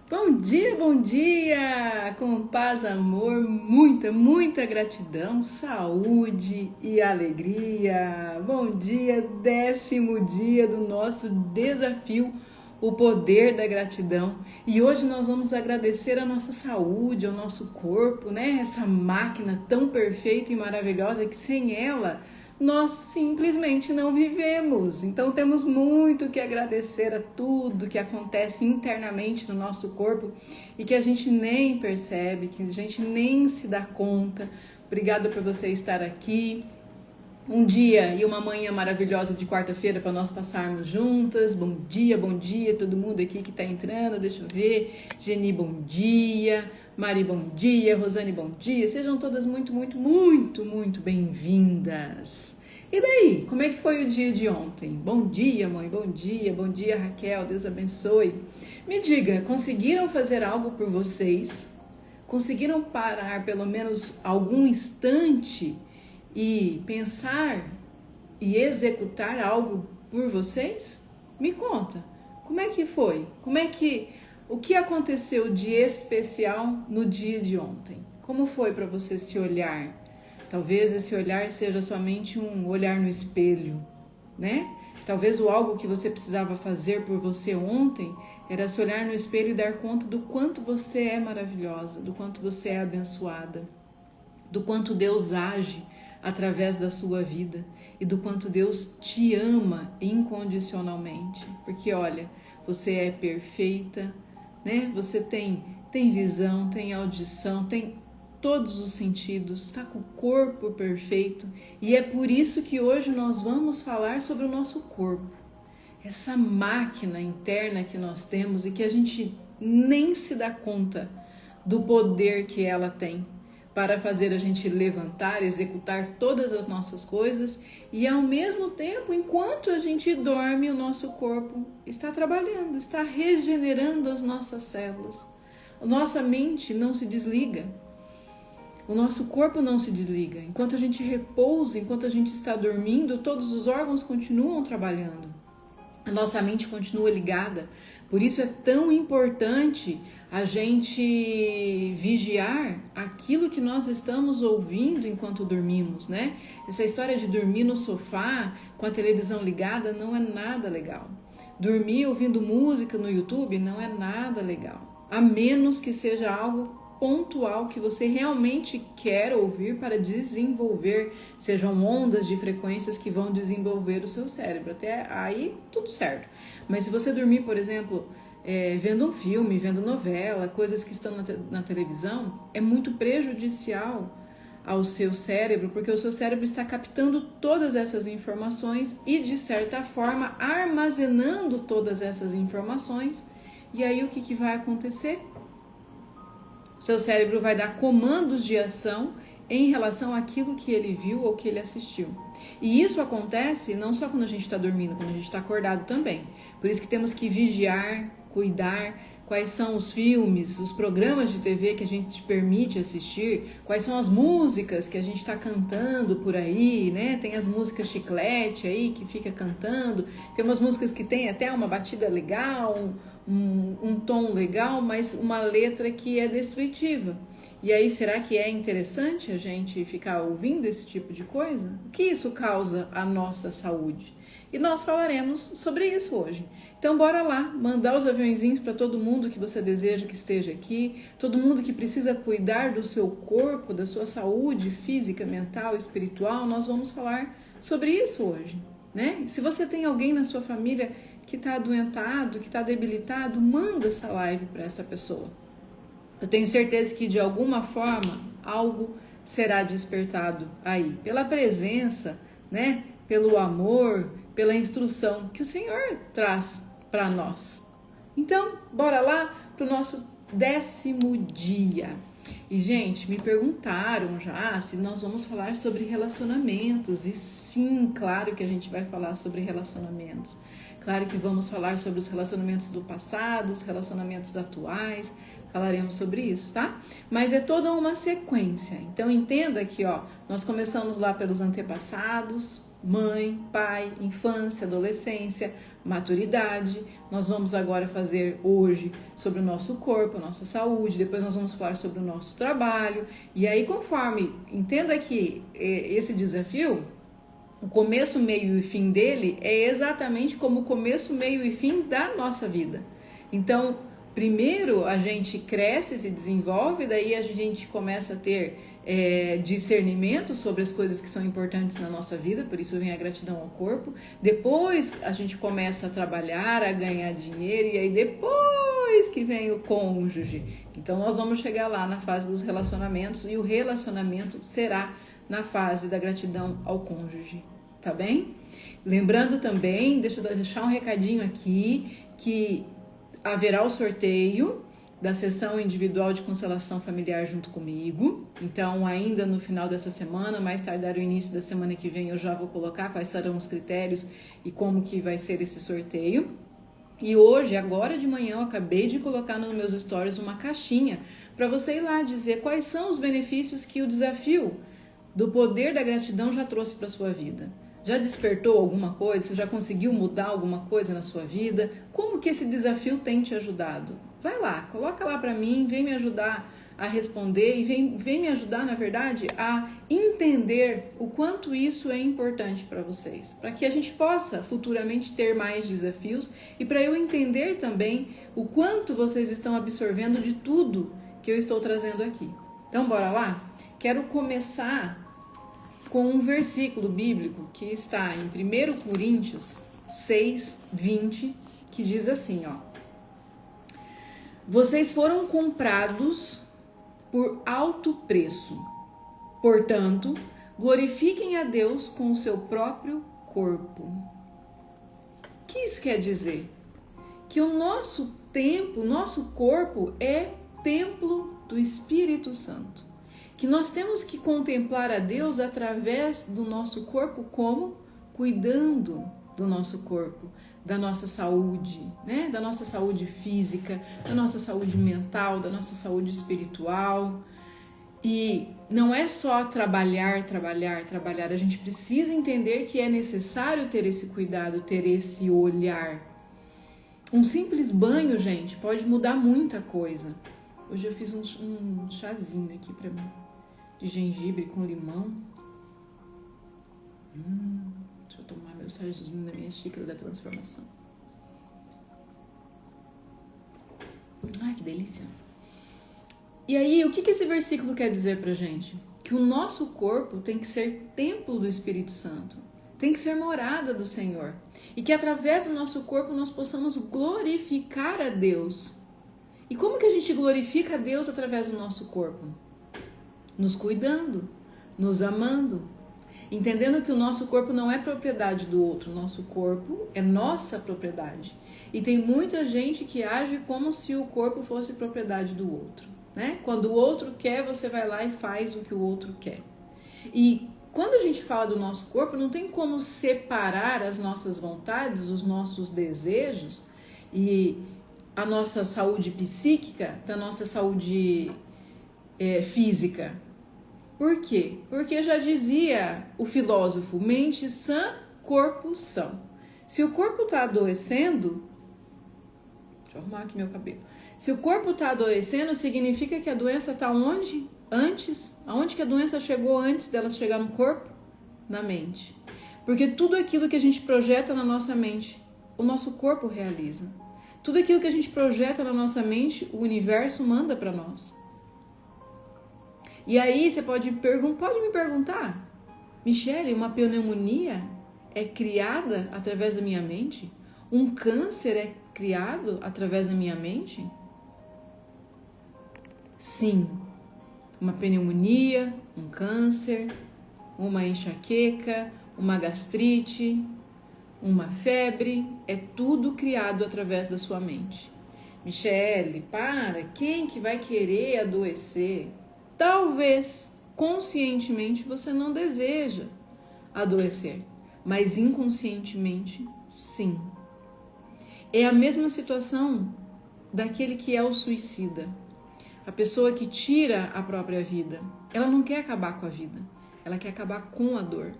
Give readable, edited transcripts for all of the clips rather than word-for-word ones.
Bom dia! Com paz, amor, muita gratidão, saúde e alegria. Bom dia, 10º dia do nosso desafio, o poder da gratidão. E hoje nós vamos agradecer a nossa saúde, ao nosso corpo, né? Essa máquina tão perfeita e maravilhosa que sem ela nós simplesmente não vivemos. Então temos muito que agradecer a tudo que acontece internamente no nosso corpo e que a gente nem percebe, que a gente nem se dá conta. Obrigada por você estar aqui. Um dia e uma manhã maravilhosa de quarta-feira para nós passarmos juntas. Bom dia todo mundo aqui que está entrando. Deixa eu ver. Geni, bom dia. Mari, bom dia. Rosane, bom dia. Sejam todas muito bem-vindas. E daí, como é que foi o dia de ontem? Bom dia, mãe. Bom dia, Raquel. Deus abençoe. Me diga, conseguiram fazer algo por vocês? Conseguiram parar pelo menos algum instante e pensar e executar algo por vocês? Me conta, como é que foi? O que aconteceu de especial no dia de ontem? Como foi para você se olhar? Talvez esse olhar seja somente um olhar no espelho, né? Talvez o algo que você precisava fazer por você ontem era se olhar no espelho e dar conta do quanto você é maravilhosa, do quanto você é abençoada, do quanto Deus age através da sua vida e do quanto Deus te ama incondicionalmente. Porque olha, você é perfeita, né? Você tem visão, tem audição, tem todos os sentidos, está com o corpo perfeito. E é por isso que hoje nós vamos falar sobre o nosso corpo. Essa máquina interna que nós temos e que a gente nem se dá conta do poder que ela tem para fazer a gente levantar, executar todas as nossas coisas e ao mesmo tempo, enquanto a gente dorme, o nosso corpo está trabalhando, está regenerando as nossas células. A nossa mente não se desliga, o nosso corpo não se desliga. Enquanto a gente repousa, enquanto a gente está dormindo, todos os órgãos continuam trabalhando. A nossa mente continua ligada. Por isso é tão importante a gente vigiar aquilo que nós estamos ouvindo enquanto dormimos, né? Essa história de dormir no sofá com a televisão ligada não é nada legal. Dormir ouvindo música no YouTube não é nada legal. A menos que seja algo pontual que você realmente quer ouvir para desenvolver, sejam ondas de frequências que vão desenvolver o seu cérebro. Até aí, tudo certo. Mas se você dormir, por exemplo, vendo um filme, vendo novela, coisas que estão na televisão, é muito prejudicial ao seu cérebro, porque o seu cérebro está captando todas essas informações e, de certa forma, armazenando todas essas informações. E aí, o que vai acontecer? Seu cérebro vai dar comandos de ação em relação àquilo que ele viu ou que ele assistiu. E isso acontece não só quando a gente está dormindo, quando a gente está acordado também. Por isso que temos que vigiar, cuidar, quais são os filmes, os programas de TV que a gente permite assistir, quais são as músicas que a gente está cantando por aí, né? Tem as músicas chiclete aí que fica cantando, tem umas músicas que tem até uma batida legal, um tom legal, mas uma letra que é destrutiva. E aí, será que é interessante a gente ficar ouvindo esse tipo de coisa? O que isso causa à nossa saúde? E nós falaremos sobre isso hoje. Então, bora lá, mandar os aviõezinhos para todo mundo que você deseja que esteja aqui, todo mundo que precisa cuidar do seu corpo, da sua saúde física, mental, espiritual. Nós vamos falar sobre isso hoje, né? Se você tem alguém na sua família que está adoentado, que está debilitado, manda essa live para essa pessoa. Eu tenho certeza que de alguma forma algo será despertado aí, pela presença, né? Pelo amor, pela instrução que o Senhor traz para nós. Então, bora lá para o nosso 10º dia. E, gente, me perguntaram já se nós vamos falar sobre relacionamentos. E sim, claro que a gente vai falar sobre relacionamentos. Claro que vamos falar sobre os relacionamentos do passado, os relacionamentos atuais. Falaremos sobre isso, tá? Mas é toda uma sequência. Então, entenda que, nós começamos lá pelos antepassados, mãe, pai, infância, adolescência, maturidade. Nós vamos agora fazer hoje sobre o nosso corpo, a nossa saúde, depois nós vamos falar sobre o nosso trabalho. E aí, conforme, entenda que esse desafio, o começo, meio e fim dele é exatamente como o começo, meio e fim da nossa vida. Então, primeiro a gente cresce, se desenvolve, daí a gente começa a ter discernimento sobre as coisas que são importantes na nossa vida, por isso vem a gratidão ao corpo. Depois a gente começa a trabalhar, a ganhar dinheiro, e aí depois que vem o cônjuge. Então nós vamos chegar lá na fase dos relacionamentos, e o relacionamento será na fase da gratidão ao cônjuge, tá bem? Lembrando também, deixa eu deixar um recadinho aqui, que haverá o sorteio da sessão individual de constelação familiar junto comigo. Então, ainda no final dessa semana, mais tardar o início da semana que vem, eu já vou colocar quais serão os critérios e como que vai ser esse sorteio. E hoje, agora de manhã, eu acabei de colocar nos meus stories uma caixinha para você ir lá dizer quais são os benefícios que o desafio do poder da gratidão já trouxe para a sua vida. Já despertou alguma coisa? Você já conseguiu mudar alguma coisa na sua vida? Como que esse desafio tem te ajudado? Vai lá, coloca lá para mim, vem me ajudar a responder e vem me ajudar, na verdade, a entender o quanto isso é importante para vocês, para que a gente possa futuramente ter mais desafios e para eu entender também o quanto vocês estão absorvendo de tudo que eu estou trazendo aqui. Então, bora lá? Quero começar com um versículo bíblico que está em 1 Coríntios 6, 20, que diz assim, ó: vocês foram comprados por alto preço, portanto, glorifiquem a Deus com o seu próprio corpo. O que isso quer dizer? Que o nosso tempo, o nosso corpo é templo do Espírito Santo. Que nós temos que contemplar a Deus através do nosso corpo, como? Cuidando do nosso corpo, da nossa saúde, né? Da nossa saúde física, da nossa saúde mental, da nossa saúde espiritual. E não é só trabalhar, a gente precisa entender que é necessário ter esse cuidado, ter esse olhar. Um simples banho, gente, pode mudar muita coisa. Hoje eu fiz um chazinho aqui pra mim, de gengibre com limão. Deixa eu tomar meu chazinho da minha xícara da transformação. Ai, que delícia. E aí, o que esse versículo quer dizer pra gente? Que o nosso corpo tem que ser templo do Espírito Santo, tem que ser morada do Senhor, e que através do nosso corpo nós possamos glorificar a Deus. E como que a gente glorifica a Deus através do nosso corpo? Nos cuidando, nos amando, entendendo que o nosso corpo não é propriedade do outro, o nosso corpo é nossa propriedade. E tem muita gente que age como se o corpo fosse propriedade do outro, né? Quando o outro quer, você vai lá e faz o que o outro quer. E quando a gente fala do nosso corpo, não tem como separar as nossas vontades, os nossos desejos e a nossa saúde psíquica da nossa saúde física. Por quê? Porque já dizia o filósofo, mente sã, corpo são. Se o corpo está adoecendo, deixa eu arrumar aqui meu cabelo. Se o corpo está adoecendo, significa que a doença está onde? Antes. Aonde que a doença chegou antes dela chegar no corpo? Na mente. Porque tudo aquilo que a gente projeta na nossa mente, o nosso corpo realiza. Tudo aquilo que a gente projeta na nossa mente, o universo manda para nós. E aí você pode me perguntar, Michele, uma pneumonia é criada através da minha mente? Um câncer é criado através da minha mente? Sim, uma pneumonia, um câncer, uma enxaqueca, uma gastrite, uma febre, é tudo criado através da sua mente. Michele, quem que vai querer adoecer? Talvez, conscientemente, você não deseja adoecer, mas inconscientemente, sim. É a mesma situação daquele que é o suicida. A pessoa que tira a própria vida, ela não quer acabar com a vida, ela quer acabar com a dor.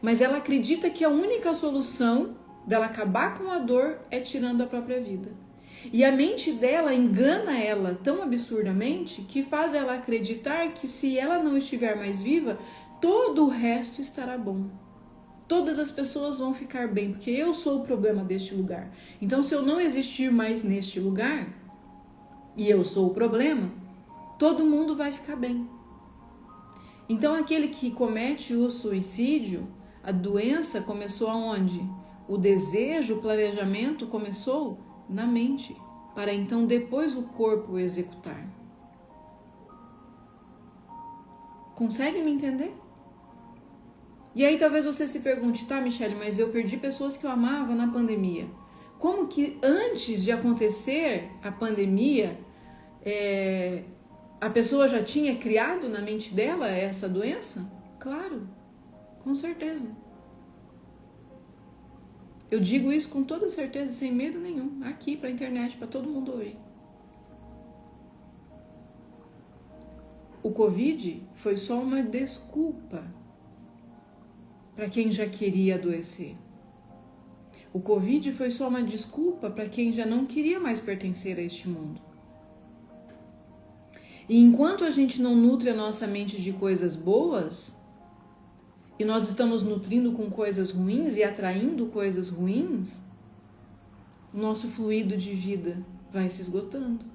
Mas ela acredita que a única solução dela acabar com a dor é tirando a própria vida. E a mente dela engana ela tão absurdamente que faz ela acreditar que se ela não estiver mais viva, todo o resto estará bom. Todas as pessoas vão ficar bem, porque eu sou o problema deste lugar. Então, se eu não existir mais neste lugar, e eu sou o problema, todo mundo vai ficar bem. Então, aquele que comete o suicídio, a doença começou aonde? O desejo, o planejamento começou na mente, para então depois o corpo executar. Consegue me entender? E aí talvez você se pergunte, tá, Michele, mas eu perdi pessoas que eu amava na pandemia. Como que antes de acontecer a pandemia, a pessoa já tinha criado na mente dela essa doença? Claro, com certeza. Eu digo isso com toda certeza, sem medo nenhum, aqui pra internet, para todo mundo ouvir. O Covid foi só uma desculpa para quem já queria adoecer. O Covid foi só uma desculpa para quem já não queria mais pertencer a este mundo. E enquanto a gente não nutre a nossa mente de coisas boas, e nós estamos nutrindo com coisas ruins e atraindo coisas ruins, o nosso fluido de vida vai se esgotando.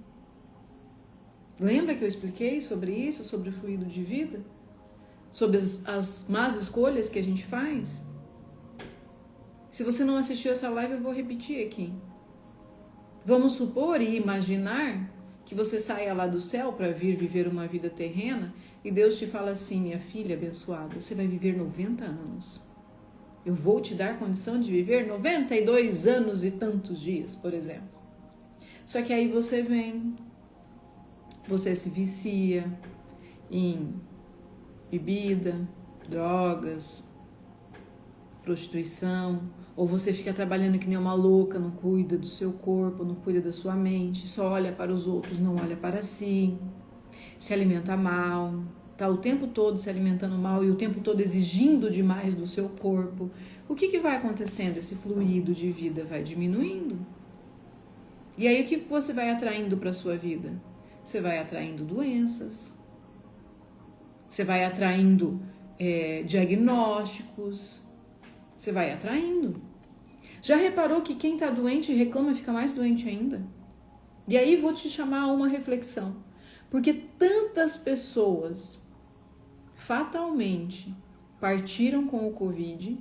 Lembra que eu expliquei sobre isso, sobre o fluido de vida? Sobre as más escolhas que a gente faz? Se você não assistiu essa live, eu vou repetir aqui. Vamos supor e imaginar que você saia lá do céu para vir viver uma vida terrena e Deus te fala assim, minha filha abençoada, você vai viver 90 anos. Eu vou te dar condição de viver 92 anos e tantos dias, por exemplo. Só que aí você vem, você se vicia em bebida, drogas, prostituição, ou você fica trabalhando que nem uma louca, não cuida do seu corpo, não cuida da sua mente, só olha para os outros, não olha para si, se alimenta mal, tá o tempo todo se alimentando mal e o tempo todo exigindo demais do seu corpo. O que vai acontecendo? Esse fluido de vida vai diminuindo. E aí o que você vai atraindo para a sua vida? Você vai atraindo doenças, você vai atraindo diagnósticos, você vai atraindo. Já reparou que quem está doente reclama e fica mais doente ainda? E aí vou te chamar a uma reflexão. Porque tantas pessoas fatalmente partiram com o Covid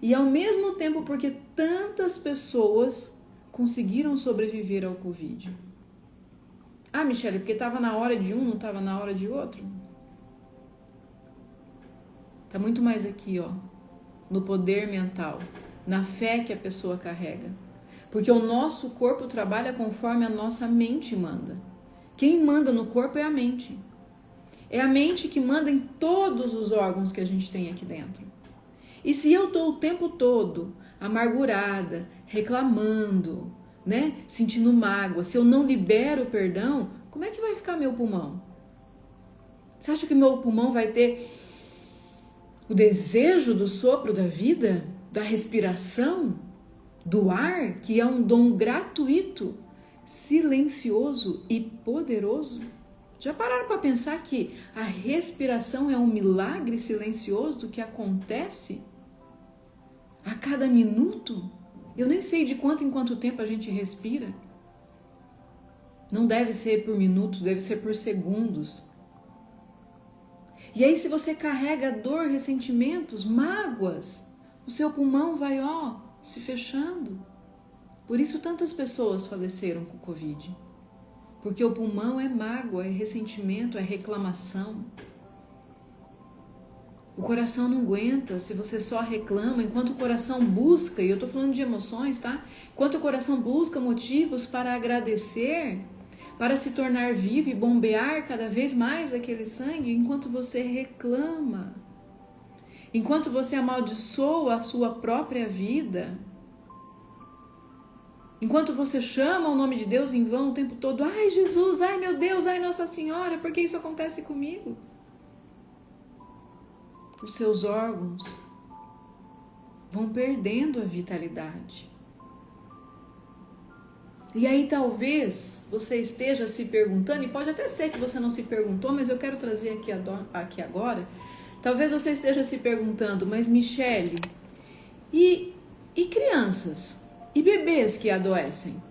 e ao mesmo tempo porque tantas pessoas conseguiram sobreviver ao Covid. Ah, Michele, porque estava na hora de um, não estava na hora de outro? Está muito mais aqui, ó, no poder mental, na fé que a pessoa carrega. Porque o nosso corpo trabalha conforme a nossa mente manda. Quem manda no corpo é a mente. É a mente que manda em todos os órgãos que a gente tem aqui dentro. E se eu estou o tempo todo amargurada, reclamando, né, sentindo mágoa, se eu não libero o perdão, como é que vai ficar meu pulmão? Você acha que meu pulmão vai ter o desejo do sopro da vida, da respiração, do ar, que é um dom gratuito, silencioso e poderoso? Já pararam para pensar que a respiração é um milagre silencioso que acontece a cada minuto? Eu nem sei de quanto em quanto tempo a gente respira. Não deve ser por minutos, deve ser por segundos. E aí, se você carrega dor, ressentimentos, mágoas, o seu pulmão vai, se fechando. Por isso tantas pessoas faleceram com o Covid. Porque o pulmão é mágoa, é ressentimento, é reclamação. O coração não aguenta se você só reclama, enquanto o coração busca, e eu tô falando de emoções, tá? Enquanto o coração busca motivos para agradecer, para se tornar vivo e bombear cada vez mais aquele sangue, enquanto você reclama, enquanto você amaldiçoa a sua própria vida, enquanto você chama o nome de Deus em vão o tempo todo, ai Jesus, ai meu Deus, ai Nossa Senhora, por que isso acontece comigo? Os seus órgãos vão perdendo a vitalidade. E aí talvez você esteja se perguntando, e pode até ser que você não se perguntou, mas eu quero trazer aqui agora, talvez você esteja se perguntando, mas Michele, e crianças? E bebês que adoecem?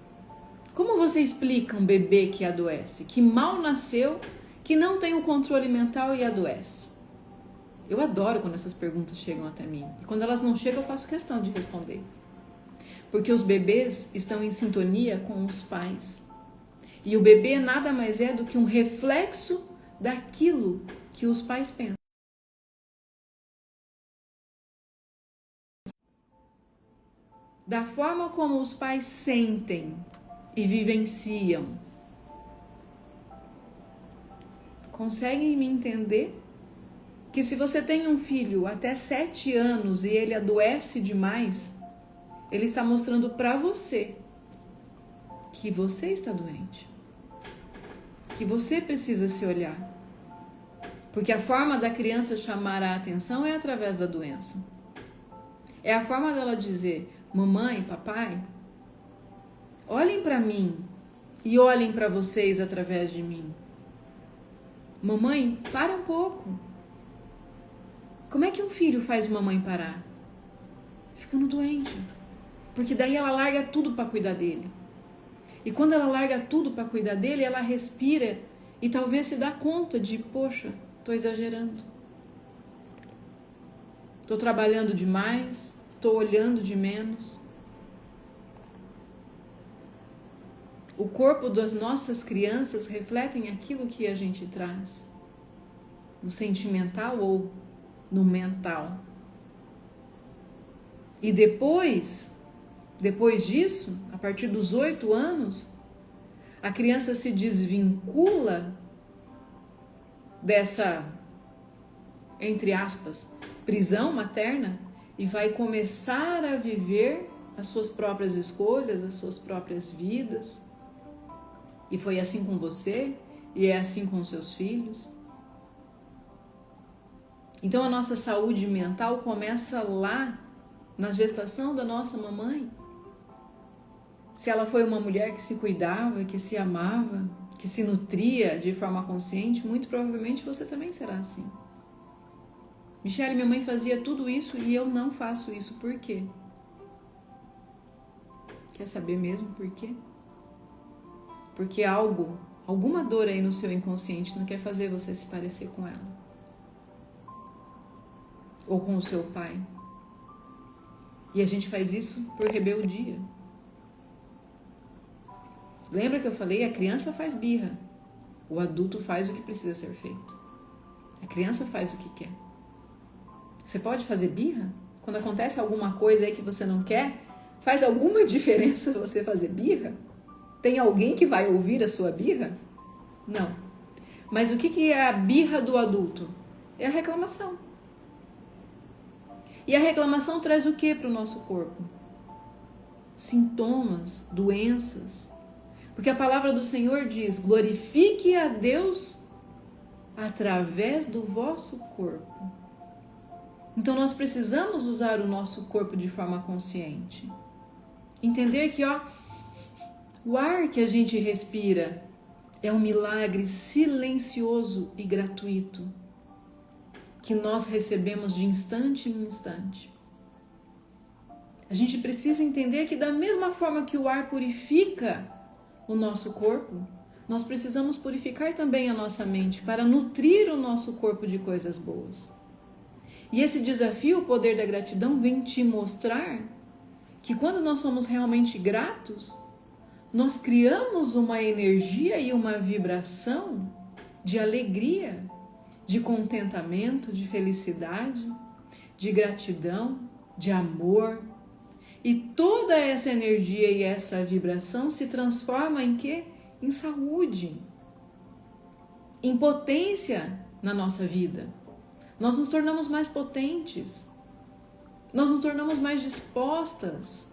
Como você explica um bebê que adoece, que mal nasceu, que não tem o controle mental e adoece? Eu adoro quando essas perguntas chegam até mim. E quando elas não chegam, eu faço questão de responder. Porque os bebês estão em sintonia com os pais. E o bebê nada mais é do que um reflexo daquilo que os pais pensam. Da forma como os pais sentem e vivenciam. Conseguem me entender? Que se você tem um filho até 7 anos e ele adoece demais, ele está mostrando para você que você está doente. Que você precisa se olhar. Porque a forma da criança chamar a atenção é através da doença. É a forma dela dizer, mamãe, papai, olhem para mim e olhem para vocês através de mim. Mamãe, para um pouco. Como é que um filho faz uma mãe parar? Ficando doente. Porque daí ela larga tudo para cuidar dele. E quando ela larga tudo para cuidar dele, ela respira e talvez se dá conta de, poxa, estou exagerando. Estou trabalhando demais, estou olhando de menos. O corpo das nossas crianças refletem aquilo que a gente traz. No sentimental ou no mental. E depois disso, a partir dos 8 anos, a criança se desvincula dessa, entre aspas, prisão materna e vai começar a viver as suas próprias escolhas, as suas próprias vidas. E foi assim com você, e é assim com seus filhos. Então a nossa saúde mental começa lá, na gestação da nossa mamãe. Se ela foi uma mulher que se cuidava, que se amava, que se nutria de forma consciente, muito provavelmente você também será assim. Michele, minha mãe fazia tudo isso e eu não faço isso. Por quê? Quer saber mesmo por quê? Porque alguma dor aí no seu inconsciente não quer fazer você se parecer com ela. Ou com o seu pai. E a gente faz isso por rebeldia. Lembra que eu falei? A criança faz birra. O adulto faz o que precisa ser feito. A criança faz o que quer. Você pode fazer birra? Quando acontece alguma coisa aí que você não quer, faz alguma diferença você fazer birra? Tem alguém que vai ouvir a sua birra? Não. Mas o que é a birra do adulto? É a reclamação. E a reclamação traz o que para o nosso corpo? Sintomas, doenças. Porque a palavra do Senhor diz, glorifique a Deus através do vosso corpo. Então nós precisamos usar o nosso corpo de forma consciente. Entender que o ar que a gente respira é um milagre silencioso e gratuito que nós recebemos de instante em instante. A gente precisa entender que da mesma forma que o ar purifica o nosso corpo, nós precisamos purificar também a nossa mente para nutrir o nosso corpo de coisas boas. E esse desafio, o poder da gratidão, vem te mostrar que quando nós somos realmente gratos, nós criamos uma energia e uma vibração de alegria, de contentamento, de felicidade, de gratidão, de amor. E toda essa energia e essa vibração se transforma em quê? Em saúde, em potência na nossa vida. Nós nos tornamos mais potentes, nós nos tornamos mais dispostas.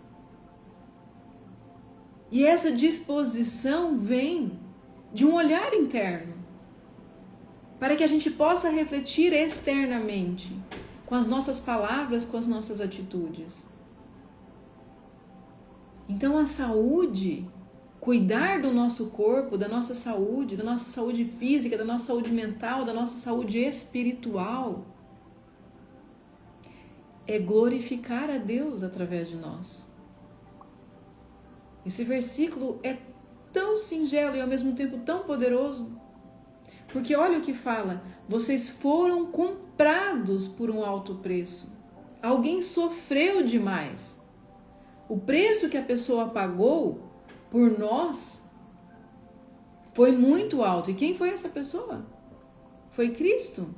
E essa disposição vem de um olhar interno, para que a gente possa refletir externamente com as nossas palavras, com as nossas atitudes. Então a saúde, cuidar do nosso corpo, da nossa saúde física, da nossa saúde mental, da nossa saúde espiritual, é glorificar a Deus através de nós. Esse versículo é tão singelo e ao mesmo tempo tão poderoso, porque olha o que fala: vocês foram comprados por um alto preço. Alguém sofreu demais. O preço que a pessoa pagou por nós foi muito alto. E quem foi essa pessoa? Foi Cristo.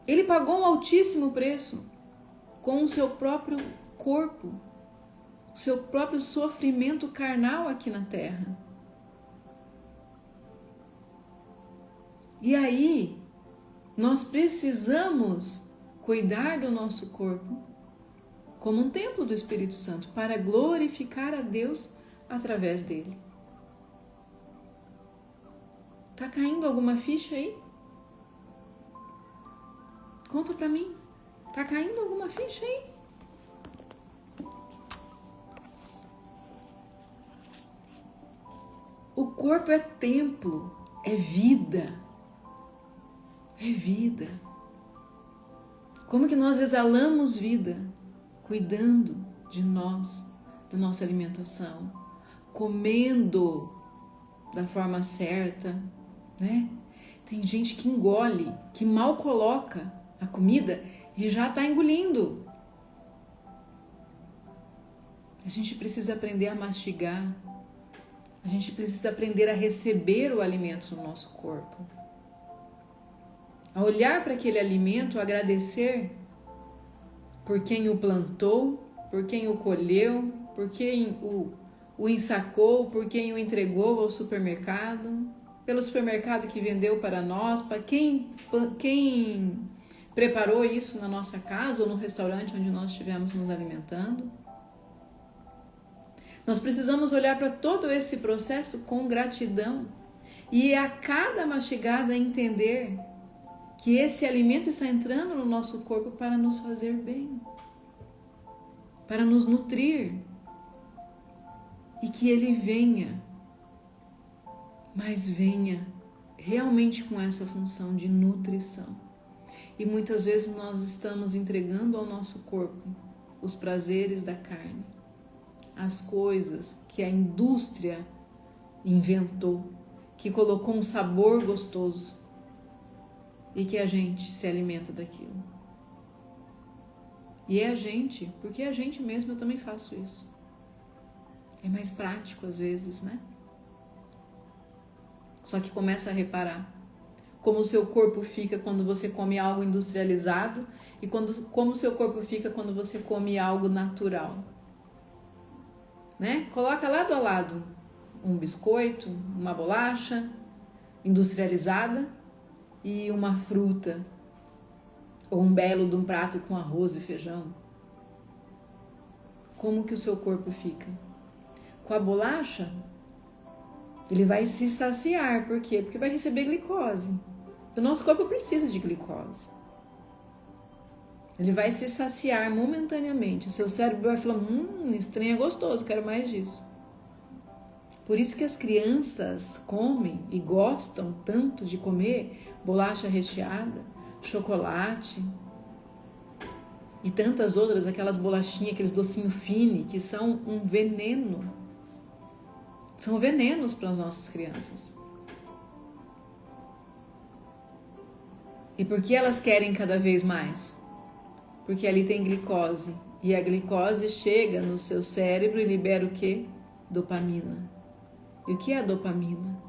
Ele pagou um altíssimo preço com o seu próprio corpo, o seu próprio sofrimento carnal aqui na terra. E aí, nós precisamos cuidar do nosso corpo como um templo do Espírito Santo para glorificar a Deus através dele. Tá caindo alguma ficha aí? Conta pra mim. Tá caindo alguma ficha aí? O corpo é templo, é vida. É vida. Como que nós exalamos vida? Cuidando de nós, da nossa alimentação, comendo da forma certa, né? Tem gente que engole, que mal coloca a comida e já está engolindo. A gente precisa aprender a mastigar. A gente precisa aprender a receber o alimento no nosso corpo. A olhar para aquele alimento, agradecer por quem o plantou, por quem o colheu, por quem o ensacou, por quem o entregou ao supermercado, pelo supermercado que vendeu para nós, para quem preparou isso na nossa casa ou no restaurante onde nós estivemos nos alimentando. Nós precisamos olhar para todo esse processo com gratidão e a cada mastigada entender que esse alimento está entrando no nosso corpo para nos fazer bem, para nos nutrir, e que ele venha, mas venha realmente com essa função de nutrição. E muitas vezes nós estamos entregando ao nosso corpo os prazeres da carne, as coisas que a indústria inventou, que colocou um sabor gostoso, e que a gente se alimenta daquilo. E é a gente, porque é a gente mesmo, eu também faço isso. É mais prático às vezes, né? Só que começa a reparar como o seu corpo fica quando você come algo industrializado e como o seu corpo fica quando você come algo natural. Né? Coloca lado a lado um biscoito, uma bolacha industrializada e uma fruta, ou um belo de um prato com arroz e feijão. Como que o seu corpo fica? Com a bolacha, ele vai se saciar. Por quê? Porque vai receber glicose. O nosso corpo precisa de glicose. Ele vai se saciar momentaneamente. O seu cérebro vai falar, estranho, é gostoso, quero mais disso. Por isso que as crianças comem e gostam tanto de comer bolacha recheada, chocolate e tantas outras, aquelas bolachinhas, aqueles docinhos fine, que são um veneno. São venenos para as nossas crianças. E por que elas querem cada vez mais? Porque ali tem glicose. E a glicose chega no seu cérebro e libera o quê? Dopamina. E o que é a dopamina?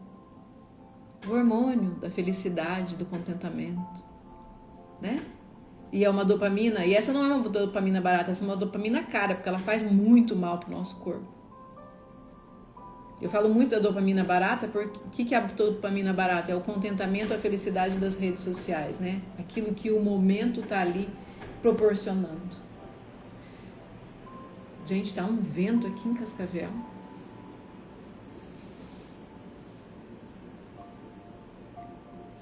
O hormônio da felicidade, do contentamento, né? E é uma dopamina, e essa não é uma dopamina barata, essa é uma dopamina cara, porque ela faz muito mal para o nosso corpo. Eu falo muito da dopamina barata, porque o que é a dopamina barata? É o contentamento, a felicidade das redes sociais, né? Aquilo que o momento está ali proporcionando. Gente, tá um vento aqui em Cascavel.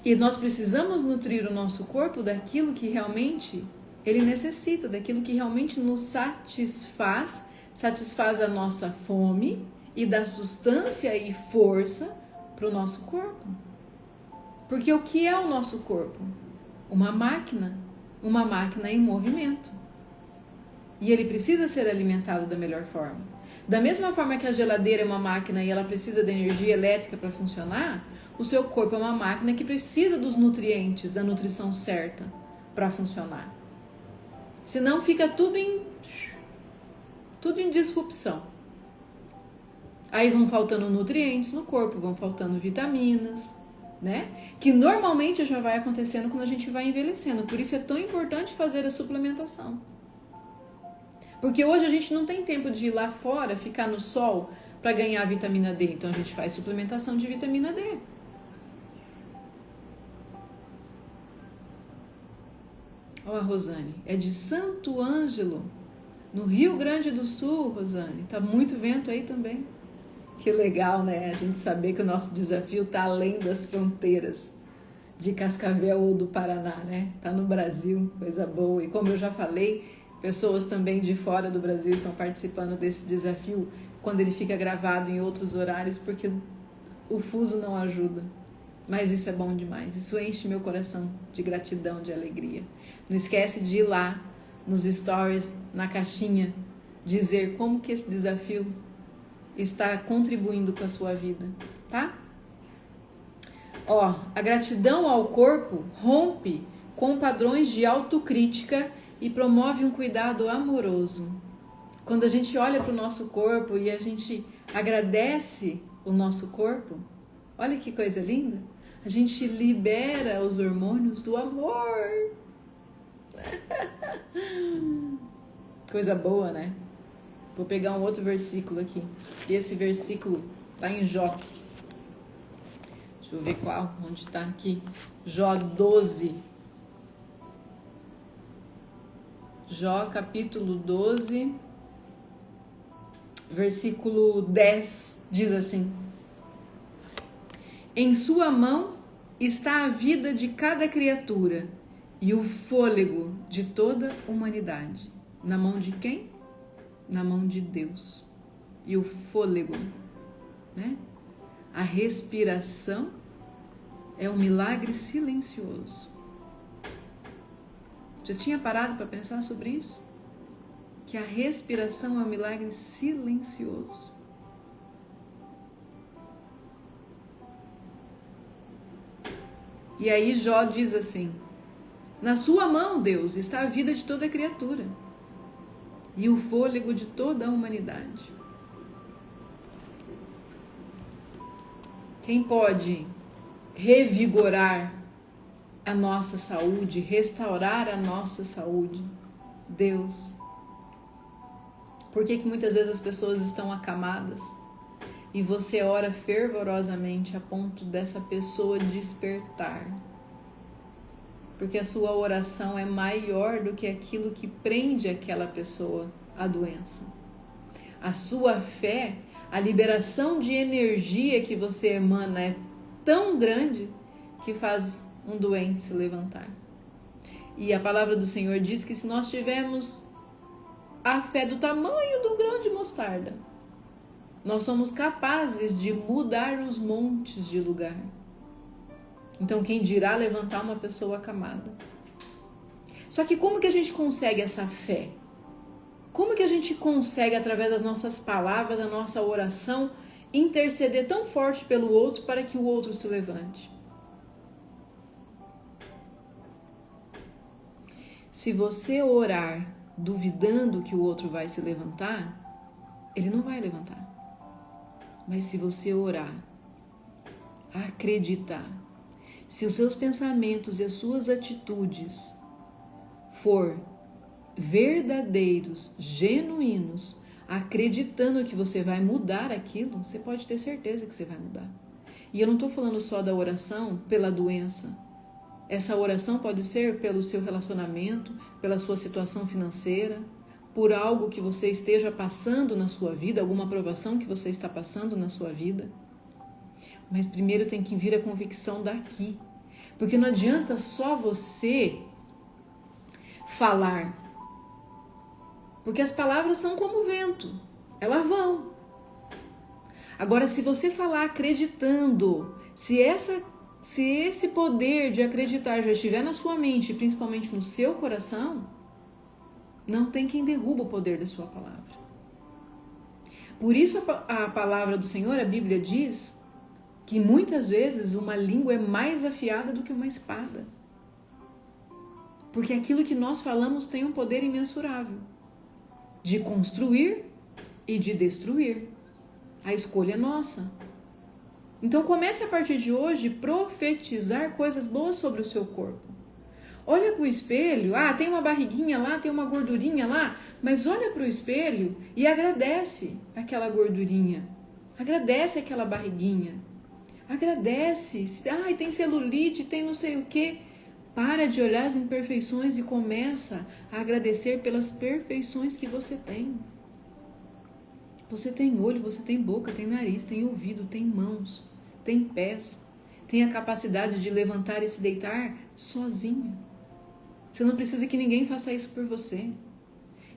E nós precisamos nutrir o nosso corpo daquilo que realmente ele necessita, daquilo que realmente nos satisfaz a nossa fome e dá sustância e força para o nosso corpo. Porque o que é o nosso corpo? Uma máquina em movimento. E ele precisa ser alimentado da melhor forma. Da mesma forma que a geladeira é uma máquina e ela precisa de energia elétrica para funcionar, o seu corpo é uma máquina que precisa dos nutrientes, da nutrição certa para funcionar. Senão fica tudo em disrupção. Aí vão faltando nutrientes no corpo, vão faltando vitaminas, né? Que normalmente já vai acontecendo quando a gente vai envelhecendo. Por isso é tão importante fazer a suplementação. Porque hoje a gente não tem tempo de ir lá fora, ficar no sol para ganhar vitamina D. Então a gente faz suplementação de vitamina D. Ó, a Rosane, é de Santo Ângelo, no Rio Grande do Sul, Rosane. Tá muito vento aí também. Que legal, né? A gente saber que o nosso desafio tá além das fronteiras de Cascavel ou do Paraná, né? Tá no Brasil, coisa boa. E como eu já falei, pessoas também de fora do Brasil estão participando desse desafio quando ele fica gravado em outros horários, porque o fuso não ajuda. Mas isso é bom demais. Isso enche meu coração de gratidão, de alegria. Não esquece de ir lá nos stories, na caixinha, dizer como que esse desafio está contribuindo com a sua vida, tá? Ó, a gratidão ao corpo rompe com padrões de autocrítica e promove um cuidado amoroso. Quando a gente olha para o nosso corpo e a gente agradece o nosso corpo, olha que coisa linda, a gente libera os hormônios do amor. Coisa boa, né? Vou pegar um outro versículo aqui. E esse versículo está em Jó. Deixa eu ver qual, onde está aqui. Jó 12. Jó capítulo 12, versículo 10, diz assim: em sua mão está a vida de cada criatura e o fôlego de toda a humanidade. Na mão de quem? Na mão de Deus. E o fôlego, né? A respiração é um milagre silencioso. Já tinha parado para pensar sobre isso? Que a respiração é um milagre silencioso. E aí Jó diz assim: na sua mão, Deus, está a vida de toda criatura e o fôlego de toda a humanidade. Quem pode revigorar a nossa saúde, restaurar a nossa saúde? Deus. Por que muitas vezes as pessoas estão acamadas e você ora fervorosamente a ponto dessa pessoa despertar? Porque a sua oração é maior do que aquilo que prende aquela pessoa à doença. A sua fé, a liberação de energia que você emana é tão grande que faz um doente se levantar. E a palavra do Senhor diz que se nós tivermos a fé do tamanho do grão de mostarda, nós somos capazes de mudar os montes de lugar. Então, quem dirá levantar uma pessoa acamada? Só que como que a gente consegue essa fé? Como que a gente consegue, através das nossas palavras, a nossa oração, interceder tão forte pelo outro para que o outro se levante? Se você orar duvidando que o outro vai se levantar, ele não vai levantar. Mas se você orar, acreditar, se os seus pensamentos e as suas atitudes for verdadeiros, genuínos, acreditando que você vai mudar aquilo, você pode ter certeza que você vai mudar. E eu não estou falando só da oração pela doença. Essa oração pode ser pelo seu relacionamento, pela sua situação financeira, por algo que você esteja passando na sua vida, alguma provação que você está passando na sua vida. Mas primeiro tem que vir a convicção daqui. Porque não adianta só você falar. Porque as palavras são como vento, elas vão. Agora, se você falar acreditando, se esse poder de acreditar já estiver na sua mente, principalmente no seu coração, não tem quem derruba o poder da sua palavra. Por isso a palavra do Senhor, a Bíblia diz que muitas vezes uma língua é mais afiada do que uma espada. Porque aquilo que nós falamos tem um poder imensurável de construir e de destruir. A escolha é nossa. Então comece a partir de hoje a profetizar coisas boas sobre o seu corpo. Olha para o espelho, tem uma barriguinha lá, tem uma gordurinha lá, mas olha para o espelho e agradece aquela gordurinha. Agradece aquela barriguinha. Agradece. Tem celulite, tem não sei o quê. Para de olhar as imperfeições e começa a agradecer pelas perfeições que você tem. Você tem olho, você tem boca, tem nariz, tem ouvido, tem mãos, tem pés, tem a capacidade de levantar e se deitar sozinho. Você não precisa que ninguém faça isso por você.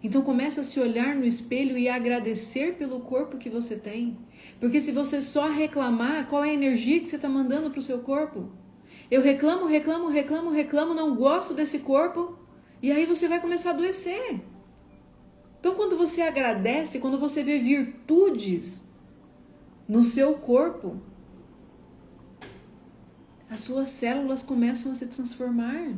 Então começa a se olhar no espelho e agradecer pelo corpo que você tem. Porque se você só reclamar, qual é a energia que você está mandando para o seu corpo? Eu reclamo, não gosto desse corpo, e aí você vai começar a adoecer. Então quando você agradece, quando você vê virtudes no seu corpo, as suas células começam a se transformar.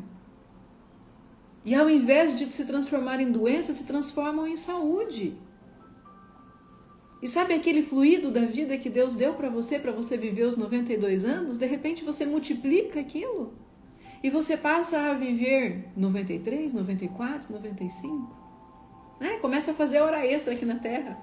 E ao invés de se transformar em doença, se transformam em saúde. E sabe aquele fluido da vida que Deus deu para você viver os 92 anos? De repente você multiplica aquilo. E você passa a viver 93, 94, 95. Começa a fazer hora extra aqui na Terra.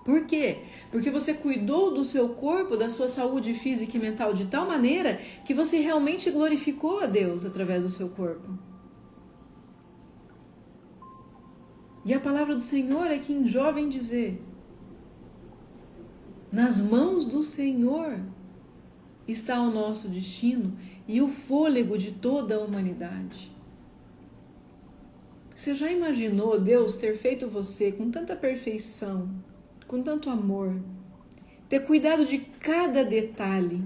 Por quê? Porque você cuidou do seu corpo, da sua saúde física e mental de tal maneira que você realmente glorificou a Deus através do seu corpo. E a palavra do Senhor é que em Jó vem dizer: nas mãos do Senhor está o nosso destino e o fôlego de toda a humanidade. Você já imaginou Deus ter feito você com tanta perfeição, com tanto amor, ter cuidado de cada detalhe?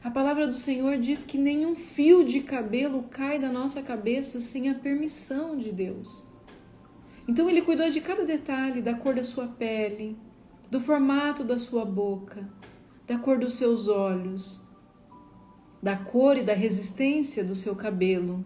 A palavra do Senhor diz que nenhum fio de cabelo cai da nossa cabeça sem a permissão de Deus. Então Ele cuidou de cada detalhe, da cor da sua pele, do formato da sua boca, da cor dos seus olhos, da cor e da resistência do seu cabelo,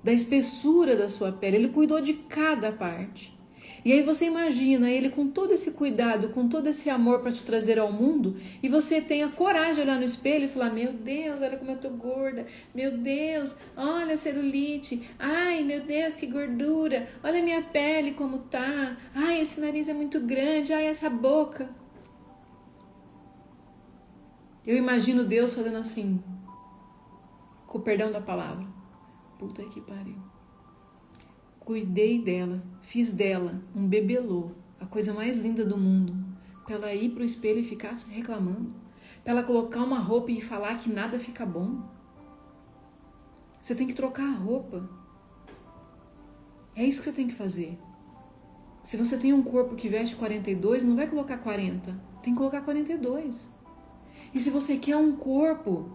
da espessura da sua pele. Ele cuidou de cada parte. E aí você imagina Ele com todo esse cuidado, com todo esse amor para te trazer ao mundo, e você tem a coragem de olhar no espelho e falar: meu Deus, olha como eu tô gorda, meu Deus, olha a celulite, ai meu Deus, que gordura, olha a minha pele como tá, ai esse nariz é muito grande, ai essa boca. Eu imagino Deus fazendo assim, com o perdão da palavra: puta que pariu. Cuidei dela, fiz dela um bebelô, a coisa mais linda do mundo, para ela ir pro espelho e ficar reclamando, para ela colocar uma roupa e falar que nada fica bom. Você tem que trocar a roupa. É isso que você tem que fazer. Se você tem um corpo que veste 42, não vai colocar 40, tem que colocar 42. E se você quer um corpo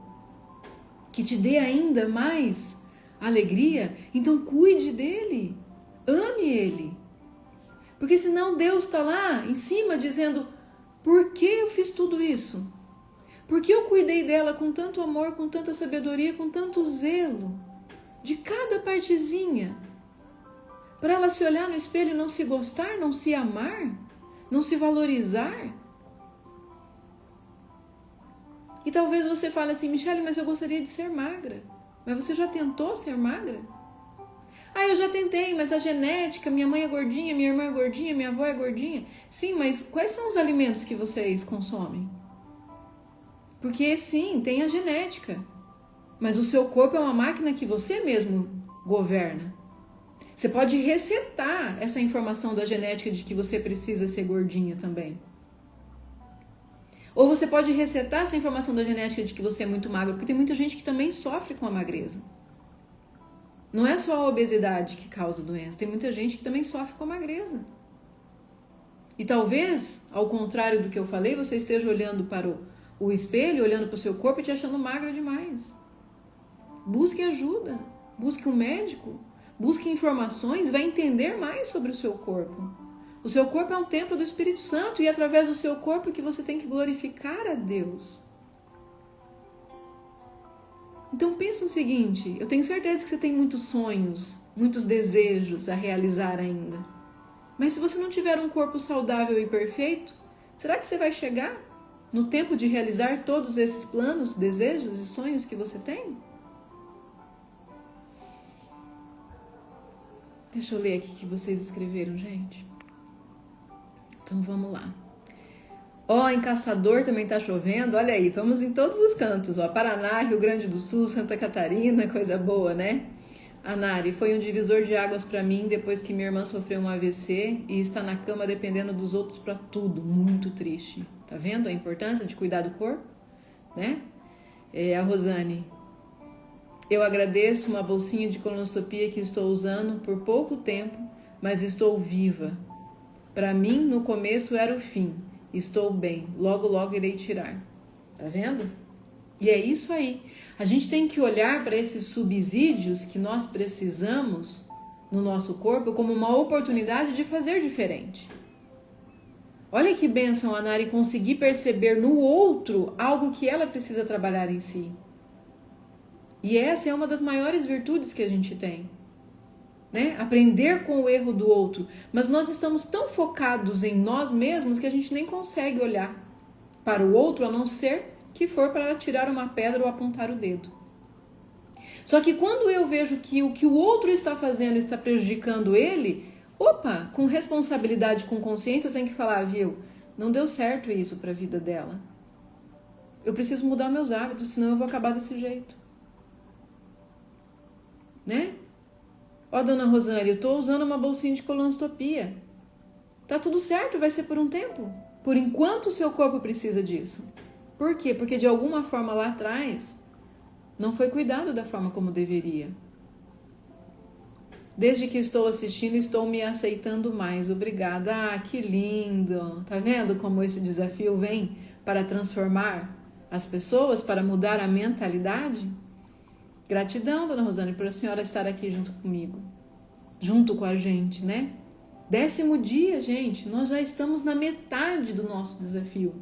que te dê ainda mais alegria, então cuide dele, ame ele. Porque senão Deus está lá em cima dizendo: por que eu fiz tudo isso? Por que eu cuidei dela com tanto amor, com tanta sabedoria, com tanto zelo? De cada partezinha. Para ela se olhar no espelho e não se gostar, não se amar, não se valorizar. E talvez você fale assim: Michele, mas eu gostaria de ser magra. Mas você já tentou ser magra? Eu já tentei, mas a genética, minha mãe é gordinha, minha irmã é gordinha, minha avó é gordinha. Sim, mas quais são os alimentos que vocês consomem? Porque sim, tem a genética. Mas o seu corpo é uma máquina que você mesmo governa. Você pode resetar essa informação da genética de que você precisa ser gordinha também. Ou você pode resetar essa informação da genética de que você é muito magro, porque tem muita gente que também sofre com a magreza. Não é só a obesidade que causa doença, tem muita gente que também sofre com a magreza. E talvez, ao contrário do que eu falei, você esteja olhando para o espelho, olhando para o seu corpo e te achando magra demais. Busque ajuda, busque um médico, busque informações, vai entender mais sobre o seu corpo. O seu corpo é um templo do Espírito Santo e é através do seu corpo que você tem que glorificar a Deus. Então pense no seguinte, eu tenho certeza que você tem muitos sonhos, muitos desejos a realizar ainda. Mas se você não tiver um corpo saudável e perfeito, será que você vai chegar no tempo de realizar todos esses planos, desejos e sonhos que você tem? Deixa eu ler aqui o que vocês escreveram, gente. Então vamos lá. Em Caçador também tá chovendo. Olha aí, estamos em todos os cantos. Paraná, Rio Grande do Sul, Santa Catarina, coisa boa, né? A Nari, foi um divisor de águas para mim depois que minha irmã sofreu um AVC e está na cama dependendo dos outros para tudo. Muito triste. Tá vendo a importância de cuidar do corpo? Né? A Rosane, eu agradeço uma bolsinha de colonoscopia que estou usando por pouco tempo, mas estou viva. Para mim, no começo era o fim. Estou bem. Logo, logo irei tirar. Tá vendo? E é isso aí. A gente tem que olhar para esses subsídios que nós precisamos no nosso corpo como uma oportunidade de fazer diferente. Olha que bênção a Nari conseguir perceber no outro algo que ela precisa trabalhar em si. E essa é uma das maiores virtudes que a gente tem. Né? Aprender com o erro do outro. Mas nós estamos tão focados em nós mesmos que a gente nem consegue olhar para o outro, a não ser que for para tirar uma pedra ou apontar o dedo. Só que quando eu vejo que o outro está fazendo está prejudicando ele, com responsabilidade, com consciência, eu tenho que falar, viu? Não deu certo isso para a vida dela. Eu preciso mudar meus hábitos, senão eu vou acabar desse jeito. Né? Dona Rosane, eu estou usando uma bolsinha de colonoscopia. Tá tudo certo, vai ser por um tempo. Por enquanto o seu corpo precisa disso. Por quê? Porque de alguma forma lá atrás não foi cuidado da forma como deveria. Desde que estou assistindo, estou me aceitando mais. Obrigada. Que lindo. Tá vendo como esse desafio vem para transformar as pessoas, para mudar a mentalidade? Gratidão, Dona Rosane, por a senhora estar aqui junto comigo, junto com a gente, né? 10º dia, gente, nós já estamos na metade do nosso desafio.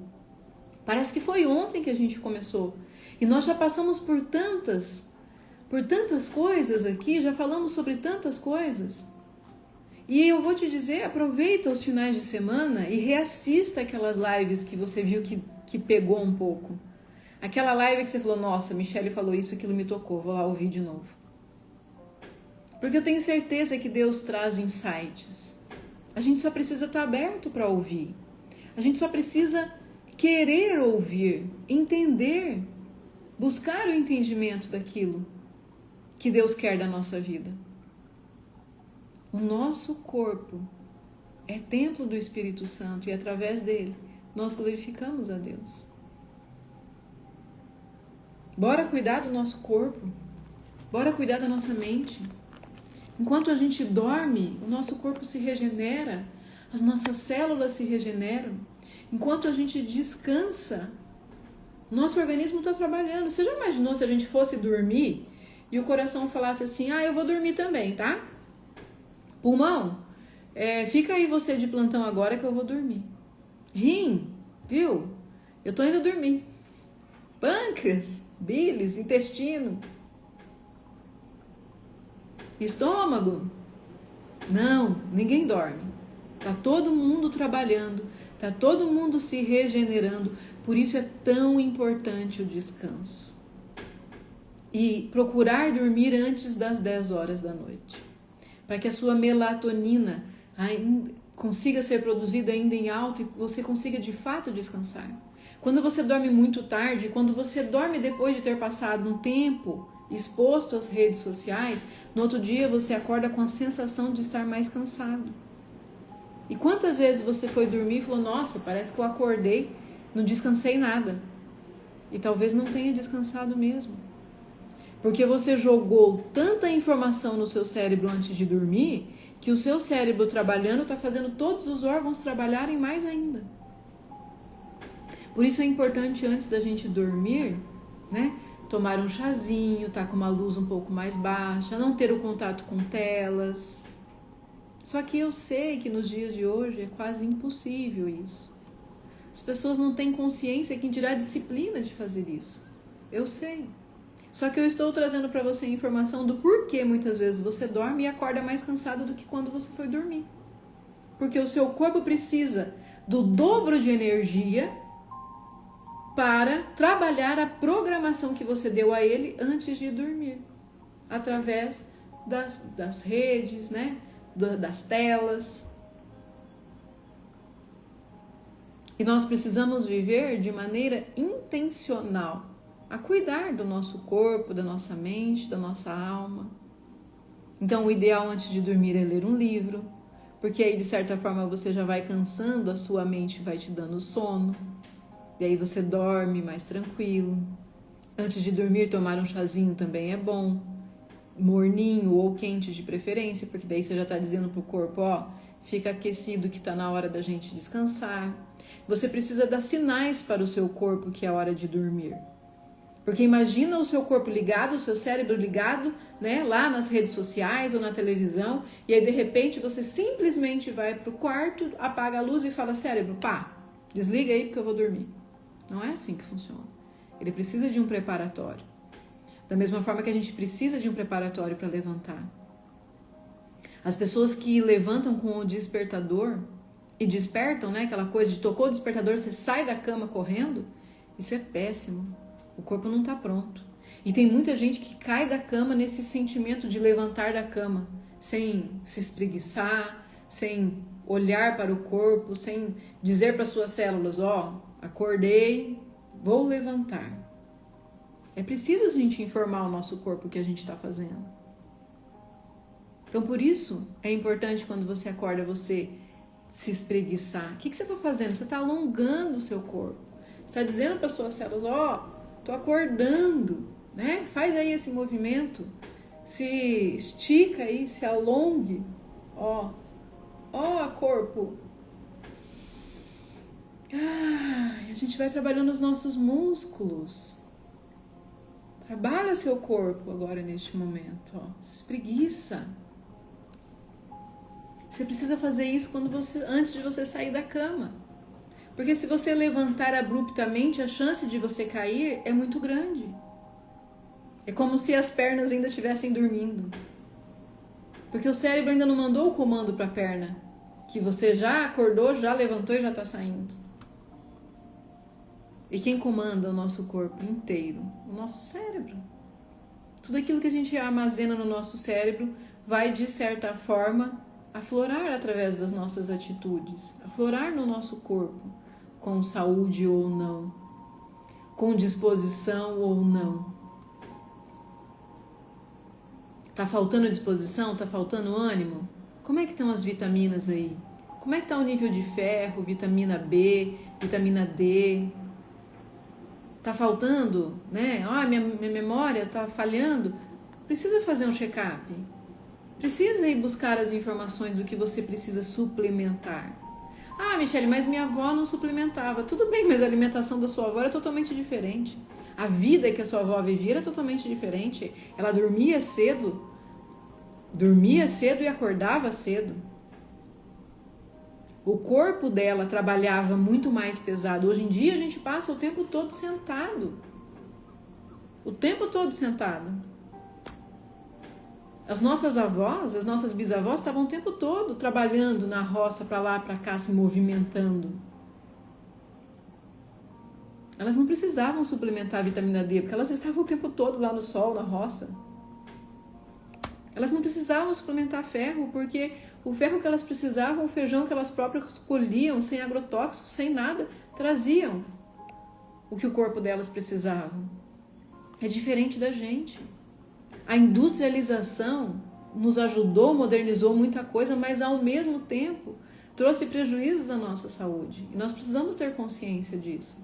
Parece que foi ontem que a gente começou. E nós já passamos por tantas coisas aqui, já falamos sobre tantas coisas. E eu vou te dizer, aproveita os finais de semana e reassista aquelas lives que você viu que pegou um pouco. Aquela live que você falou, nossa, Michele falou isso, aquilo me tocou, vou lá ouvir de novo. Porque eu tenho certeza que Deus traz insights. A gente só precisa estar aberto para ouvir. A gente só precisa querer ouvir, entender, buscar o entendimento daquilo que Deus quer da nossa vida. O nosso corpo é templo do Espírito Santo e através dele nós glorificamos a Deus. Bora cuidar do nosso corpo, bora cuidar da nossa mente. Enquanto a gente dorme, o nosso corpo se regenera, as nossas células se regeneram. Enquanto a gente descansa, nosso organismo está trabalhando. Você já imaginou se a gente fosse dormir e o coração falasse assim, eu vou dormir também, tá? Pulmão, fica aí você de plantão agora que eu vou dormir. Rim, viu? Eu tô indo dormir. Pâncreas, bílis, intestino, estômago. Não, ninguém dorme. Tá todo mundo trabalhando, tá todo mundo se regenerando. Por isso é tão importante o descanso. E procurar dormir antes das 10 horas da noite. Para que a sua melatonina consiga ser produzida ainda em alta e você consiga de fato descansar. Quando você dorme muito tarde, quando você dorme depois de ter passado um tempo exposto às redes sociais, no outro dia você acorda com a sensação de estar mais cansado. E quantas vezes você foi dormir e falou, nossa, parece que eu acordei Não descansei nada. E talvez não tenha descansado mesmo. Porque você jogou tanta informação no seu cérebro antes de dormir, que o seu cérebro trabalhando está fazendo todos os órgãos trabalharem mais ainda. Por isso é importante, antes da gente dormir, né, tomar um chazinho, tá com uma luz um pouco mais baixa, não ter o contato com telas. Só que eu sei que nos dias de hoje é quase impossível isso. As pessoas não têm consciência, quem dirá disciplina de fazer isso. Eu sei. Só que eu estou trazendo para você a informação do porquê muitas vezes você dorme e acorda mais cansado do que quando você foi dormir. Porque o seu corpo precisa do dobro de energia para trabalhar a programação que você deu a ele antes de dormir. Através das redes, né? Das telas. E nós precisamos viver de maneira intencional, a cuidar do nosso corpo, da nossa mente, da nossa alma. Então, o ideal antes de dormir é ler um livro, porque aí, de certa forma, você já vai cansando, a sua mente vai te dando sono, e aí você dorme mais tranquilo. Antes de dormir, tomar um chazinho também é bom, morninho ou quente de preferência, porque daí você já está dizendo para o corpo, ó, fica aquecido que está na hora da gente descansar. Você precisa dar sinais para o seu corpo que é hora de dormir. Porque imagina o seu corpo ligado, o seu cérebro ligado, né, lá nas redes sociais ou na televisão, e aí de repente você simplesmente vai pro quarto, apaga a luz e fala, cérebro, pá, desliga aí porque eu vou dormir. Não é assim que funciona. Ele precisa de um preparatório. Da mesma forma que a gente precisa de um preparatório para levantar. As pessoas que levantam com o despertador e despertam, né, aquela coisa de tocou o despertador, você sai da cama correndo, isso é péssimo. O corpo não está pronto. E tem muita gente que cai da cama nesse sentimento de levantar da cama, sem se espreguiçar, sem olhar para o corpo, sem dizer para suas células, ó, acordei, vou levantar. É preciso a gente informar o nosso corpo o que a gente está fazendo. Então, por isso, é importante quando você acorda, você se espreguiçar. O que você está fazendo? Você está alongando o seu corpo. Você está dizendo para suas células, ó, tô acordando, né? Faz aí esse movimento, se estica aí, se alongue, ó, corpo. A gente vai trabalhando os nossos músculos. Trabalha seu corpo agora neste momento, ó. Se espreguiça. Você precisa fazer isso antes de você sair da cama. Porque se você levantar abruptamente, a chance de você cair é muito grande. É como se as pernas ainda estivessem dormindo. Porque o cérebro ainda não mandou o comando para a perna, que você já acordou, já levantou e já está saindo. E quem comanda o nosso corpo inteiro? O nosso cérebro. Tudo aquilo que a gente armazena no nosso cérebro vai, de certa forma, aflorar através das nossas atitudes, aflorar no nosso corpo, com saúde ou não, com disposição ou não. Tá faltando disposição? Tá faltando ânimo? Como é que estão as vitaminas aí? Como é que tá o nível de ferro, vitamina B, vitamina D? Tá faltando, né? Minha memória tá falhando. Precisa fazer um check-up. Precisa ir buscar as informações do que você precisa suplementar. Michele, mas minha avó não suplementava. Tudo bem, mas a alimentação da sua avó era totalmente diferente. A vida que a sua avó vivia era totalmente diferente. Ela dormia cedo e acordava cedo. O corpo dela trabalhava muito mais pesado. Hoje em dia a gente passa o tempo todo sentado. O tempo todo sentado. As nossas avós, as nossas bisavós estavam o tempo todo trabalhando na roça, para lá, para cá, se movimentando. Elas não precisavam suplementar a vitamina D, porque elas estavam o tempo todo lá no sol, na roça. Elas não precisavam suplementar ferro, porque o ferro que elas precisavam, o feijão que elas próprias colhiam, sem agrotóxicos, sem nada, traziam o que o corpo delas precisava. É diferente da gente. A industrialização nos ajudou, modernizou muita coisa, mas ao mesmo tempo trouxe prejuízos à nossa saúde. E nós precisamos ter consciência disso.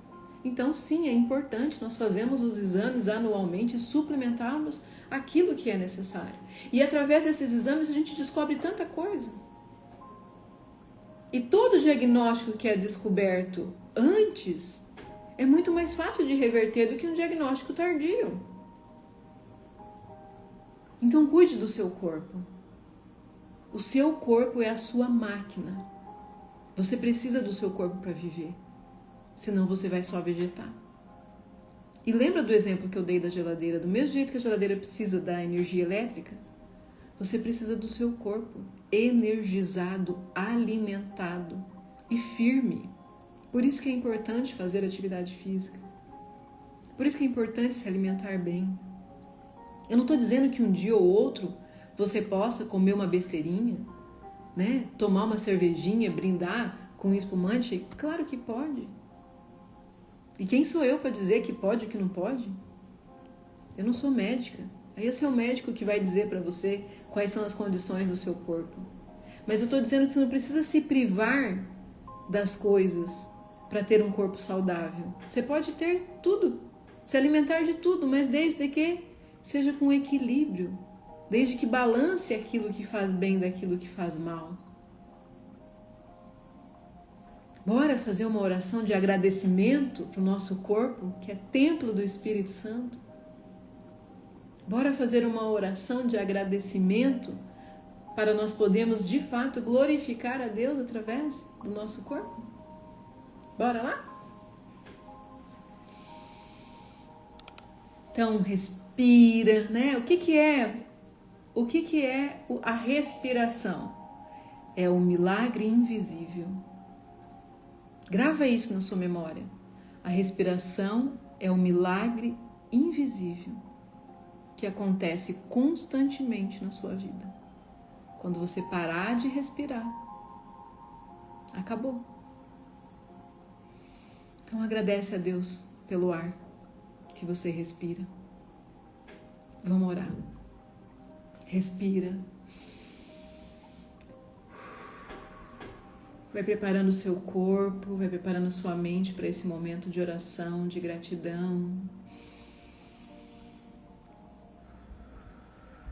Então, sim, é importante nós fazermos os exames anualmente e suplementarmos aquilo que é necessário. E através desses exames a gente descobre tanta coisa. E todo diagnóstico que é descoberto antes é muito mais fácil de reverter do que um diagnóstico tardio. Então, cuide do seu corpo. O seu corpo é a sua máquina. Você precisa do seu corpo para viver. Senão você vai só vegetar. E lembra do exemplo que eu dei da geladeira? Do mesmo jeito que a geladeira precisa da energia elétrica, você precisa do seu corpo energizado, alimentado e firme. Por isso que é importante fazer atividade física. Por isso que é importante se alimentar bem. Eu não estou dizendo que um dia ou outro você possa comer uma besteirinha, né? Tomar uma cervejinha, brindar com um espumante. Claro que pode. E quem sou eu para dizer que pode ou que não pode? Eu não sou médica. Aí esse é o médico que vai dizer para você quais são as condições do seu corpo. Mas eu estou dizendo que você não precisa se privar das coisas para ter um corpo saudável. Você pode ter tudo, se alimentar de tudo, mas desde que seja com equilíbrio, desde que balance aquilo que faz bem daquilo que faz mal. Bora fazer uma oração de agradecimento para o nosso corpo, que é templo do Espírito Santo? Bora fazer uma oração de agradecimento para nós podermos, de fato, glorificar a Deus através do nosso corpo? Bora lá? Então, respira, né? O que é a respiração? É o milagre invisível. Grava isso na sua memória. A respiração é o milagre invisível que acontece constantemente na sua vida. Quando você parar de respirar, acabou. Então agradece a Deus pelo ar que você respira. Vamos orar. Respira. Vai preparando o seu corpo, vai preparando a sua mente para esse momento de oração, de gratidão.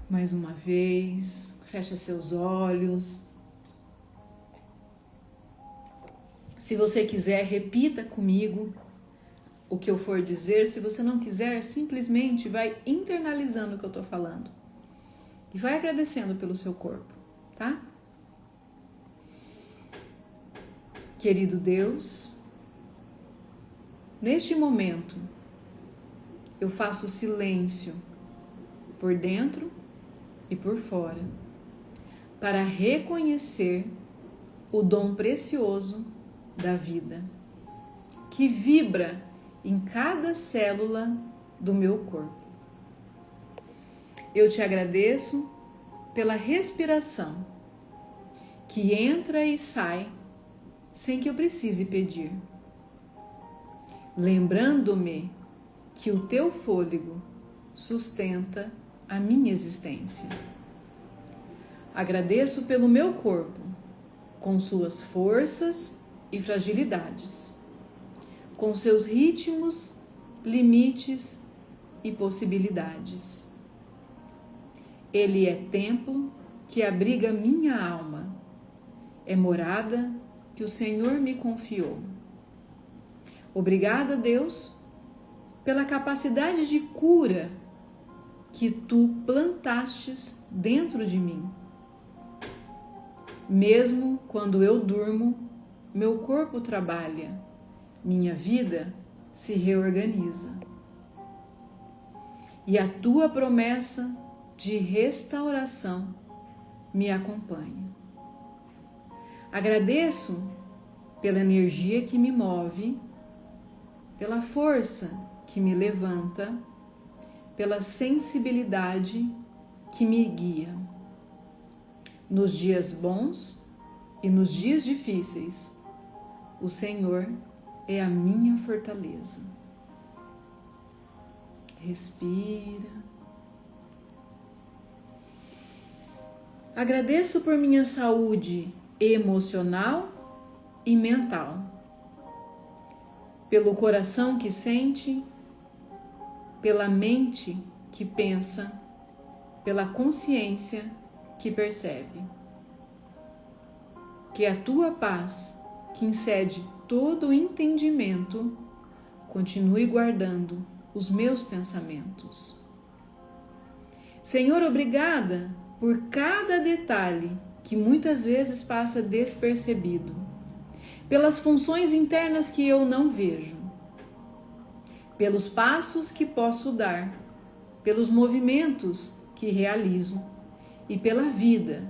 Mais uma vez, fecha seus olhos. Se você quiser, repita comigo o que eu for dizer. Se você não quiser, simplesmente vai internalizando o que eu estou falando. E vai agradecendo pelo seu corpo, tá? Querido Deus, neste momento, eu faço silêncio por dentro e por fora, para reconhecer o dom precioso da vida, que vibra em cada célula do meu corpo. Eu te agradeço pela respiração, que entra e sai sem que eu precise pedir, lembrando-me que o teu fôlego sustenta a minha existência. Agradeço pelo meu corpo, com suas forças e fragilidades, com seus ritmos, limites e possibilidades. Ele é templo que abriga minha alma, é morada que o Senhor me confiou. Obrigada, Deus, pela capacidade de cura que tu plantastes dentro de mim. Mesmo quando eu durmo, meu corpo trabalha, minha vida se reorganiza. E a tua promessa de restauração me acompanha. Agradeço pela energia que me move, pela força que me levanta, pela sensibilidade que me guia. Nos dias bons e nos dias difíceis, o Senhor é a minha fortaleza. Respira. Agradeço por minha saúde emocional e mental, pelo coração que sente, pela mente que pensa, pela consciência que percebe. Que a tua paz, que excede todo o entendimento, continue guardando os meus pensamentos. Senhor, obrigada por cada detalhe que muitas vezes passa despercebido, pelas funções internas que eu não vejo, pelos passos que posso dar, pelos movimentos que realizo e pela vida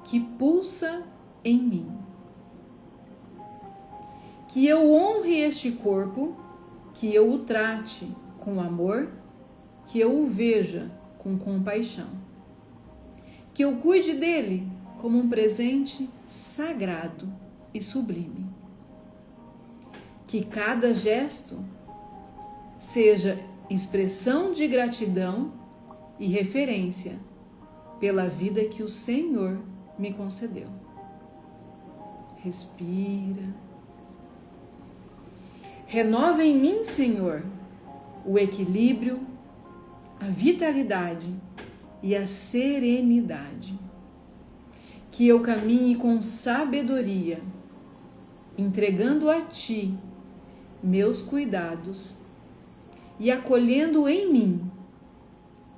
que pulsa em mim. Que eu honre este corpo, que eu o trate com amor, que eu o veja com compaixão, que eu cuide dele como um presente sagrado e sublime. Que cada gesto seja expressão de gratidão e referência pela vida que o Senhor me concedeu. Respira. Renova em mim, Senhor, o equilíbrio, a vitalidade e a serenidade. Que eu caminhe com sabedoria, entregando a Ti meus cuidados e acolhendo em mim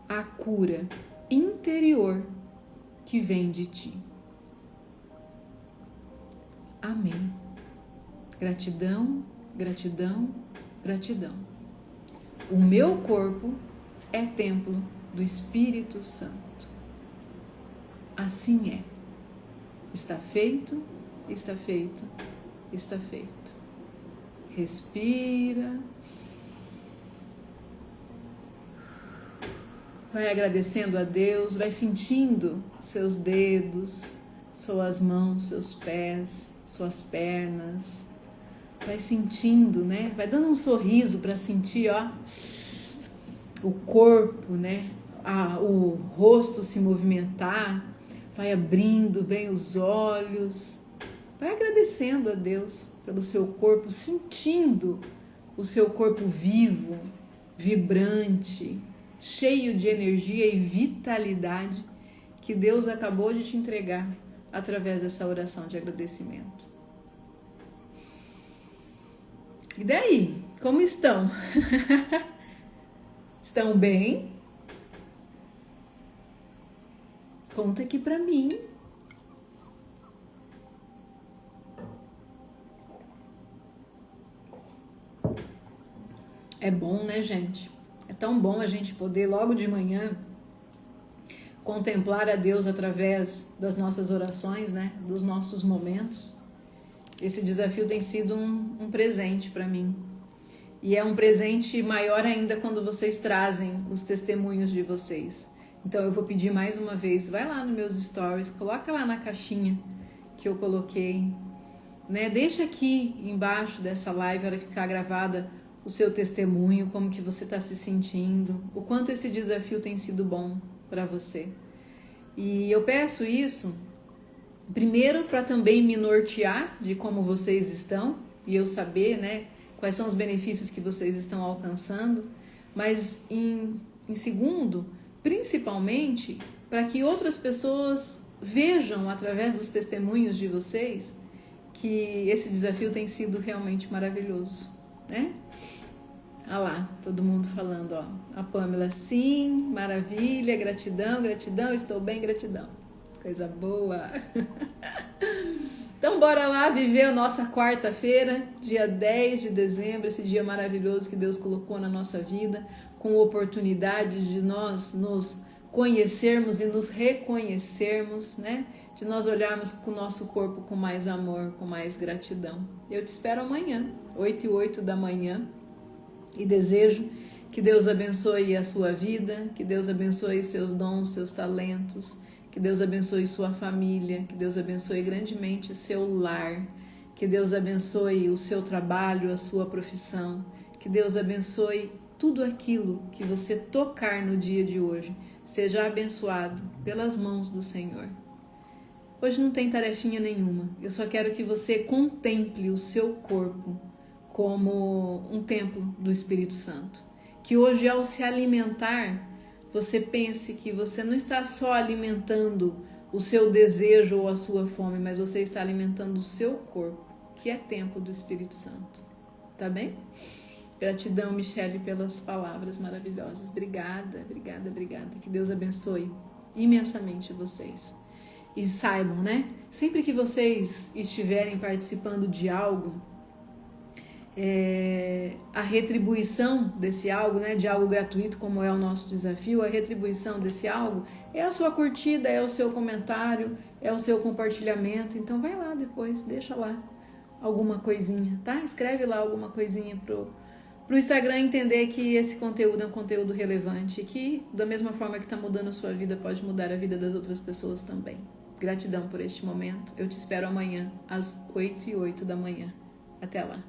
a cura interior que vem de Ti. Amém. Gratidão, gratidão, gratidão. O meu corpo é templo do Espírito Santo. Assim é. Está feito, está feito, está feito. Respira. Vai agradecendo a Deus, vai sentindo seus dedos, suas mãos, seus pés, suas pernas. Vai sentindo, né? Vai dando um sorriso para sentir, ó, o corpo, né? O rosto se movimentar. Vai abrindo bem os olhos. Vai agradecendo a Deus pelo seu corpo, sentindo o seu corpo vivo, vibrante, cheio de energia e vitalidade que Deus acabou de te entregar através dessa oração de agradecimento. E daí? Como estão? Estão bem? Conta aqui pra mim. É bom, né, gente? É tão bom a gente poder, logo de manhã, contemplar a Deus através das nossas orações, né? Dos nossos momentos. Esse desafio tem sido um presente para mim. E é um presente maior ainda quando vocês trazem os testemunhos de vocês. Então eu vou pedir mais uma vez, vai lá nos meus stories, coloca lá na caixinha que eu coloquei, né? Deixa aqui embaixo dessa live, a hora que ficar gravada, o seu testemunho, como que você está se sentindo, o quanto esse desafio tem sido bom para você. E eu peço isso, primeiro, para também me nortear de como vocês estão e eu saber, né, quais são os benefícios que vocês estão alcançando, mas em segundo, principalmente para que outras pessoas vejam através dos testemunhos de vocês que esse desafio tem sido realmente maravilhoso, né? Ah lá, todo mundo falando, ó. A Pamela, sim, maravilha, gratidão, gratidão, estou bem, gratidão. Coisa boa. Então bora lá viver a nossa quarta-feira, dia 10 de dezembro, esse dia maravilhoso que Deus colocou na nossa vida, com oportunidade de nós nos conhecermos e nos reconhecermos, né? De nós olharmos para o nosso corpo com mais amor, com mais gratidão. Eu te espero amanhã, 8h08 da manhã, e desejo que Deus abençoe a sua vida, que Deus abençoe seus dons, seus talentos, que Deus abençoe sua família, que Deus abençoe grandemente seu lar, que Deus abençoe o seu trabalho, a sua profissão, que Deus abençoe tudo aquilo que você tocar no dia de hoje, seja abençoado pelas mãos do Senhor. Hoje não tem tarefinha nenhuma. Eu só quero que você contemple o seu corpo como um templo do Espírito Santo. Que hoje, ao se alimentar, você pense que você não está só alimentando o seu desejo ou a sua fome, mas você está alimentando o seu corpo, que é templo do Espírito Santo. Tá bem? Gratidão, Michele, pelas palavras maravilhosas. Obrigada, obrigada, obrigada. Que Deus abençoe imensamente vocês. E saibam, né? Sempre que vocês estiverem participando de algo, a retribuição desse algo, né, de algo gratuito como é o nosso desafio, a retribuição desse algo é a sua curtida, é o seu comentário, é o seu compartilhamento. Então vai lá depois, deixa lá alguma coisinha, tá? Escreve lá alguma coisinha pro Instagram entender que esse conteúdo é um conteúdo relevante e que, da mesma forma que está mudando a sua vida, pode mudar a vida das outras pessoas também. Gratidão por este momento. Eu te espero amanhã às 8h08 da manhã. Até lá.